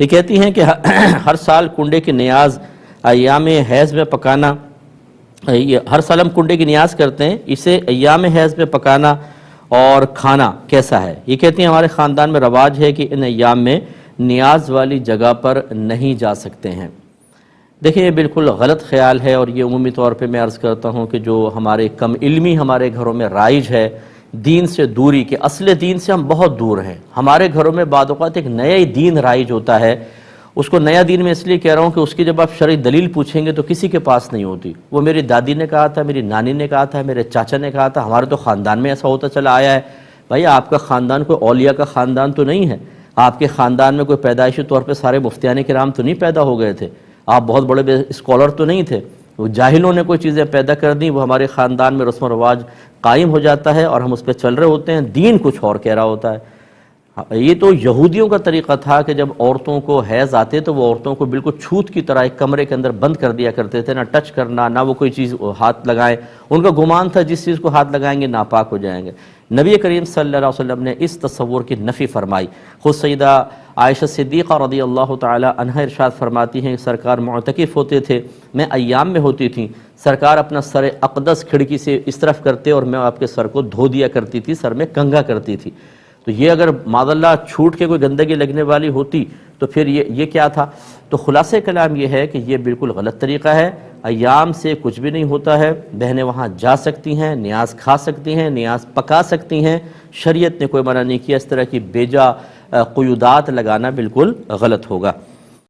یہ کہتی ہیں کہ ہر سال کنڈے کی نیاز ایام حیض میں پکانا، ہر سال ہم کنڈے کی نیاز کرتے ہیں، اسے ایام حیض میں پکانا اور کھانا کیسا ہے؟ یہ کہتی ہیں ہمارے خاندان میں رواج ہے کہ ان ایام میں نیاز والی جگہ پر نہیں جا سکتے ہیں۔ دیکھیں یہ بالکل غلط خیال ہے، اور یہ عمومی طور پہ میں عرض کرتا ہوں کہ جو ہمارے کم علمی ہمارے گھروں میں رائج ہے، دین سے دوری، کہ اصل دین سے ہم بہت دور ہیں۔ ہمارے گھروں میں بعض اوقات ایک نیا ہی دین رائج ہوتا ہے، اس کو نیا دین میں اس لیے کہہ رہا ہوں کہ اس کی جب آپ شرعی دلیل پوچھیں گے تو کسی کے پاس نہیں ہوتی۔ وہ میری دادی نے کہا تھا، میری نانی نے کہا تھا، میرے چاچا نے کہا تھا، ہمارے تو خاندان میں ایسا ہوتا چلا آیا ہے۔ بھائی آپ کا خاندان کوئی اولیاء کا خاندان تو نہیں ہے، آپ کے خاندان میں کوئی پیدائشی طور پہ سارے مفتیان کرام تو نہیں پیدا ہو گئے تھے، آپ بہت بڑے اسکالر تو نہیں تھے، وہ جاہلوں نے کوئی چیزیں پیدا کر دیں، وہ ہمارے خاندان میں رسم و رواج قائم ہو جاتا ہے اور ہم اس پہ چل رہے ہوتے ہیں، دین کچھ اور کہہ رہا ہوتا ہے۔ یہ تو یہودیوں کا طریقہ تھا کہ جب عورتوں کو حیض آتے تو وہ عورتوں کو بالکل چھوت کی طرح ایک کمرے کے اندر بند کر دیا کرتے تھے، نہ ٹچ کرنا، نہ وہ کوئی چیز ہاتھ لگائیں، ان کا گمان تھا جس چیز کو ہاتھ لگائیں گے ناپاک ہو جائیں گے۔ نبی کریم صلی اللہ علیہ وسلم نے اس تصور کی نفی فرمائی۔ خود سیدہ عائشہ صدیقہ رضی اللہ تعالی عنہا ارشاد فرماتی ہیں کہ سرکار معتکف ہوتے تھے، میں ایام میں ہوتی تھیں، سرکار اپنا سر اقدس کھڑکی سے اس طرف کرتے اور میں آپ کے سر کو دھو دیا کرتی تھی، سر میں کنگھا کرتی تھی۔ تو یہ اگر معاذ اللہ چھوٹ کے کوئی گندگی لگنے والی ہوتی تو پھر یہ کیا تھا؟ تو خلاصہ کلام یہ ہے کہ یہ بالکل غلط طریقہ ہے، ایام سے کچھ بھی نہیں ہوتا ہے، بہنیں وہاں جا سکتی ہیں، نیاز کھا سکتی ہیں، نیاز پکا سکتی ہیں، شریعت نے کوئی منع نہیں کیا، اس طرح کی بیجا قیودات لگانا بالکل غلط ہوگا۔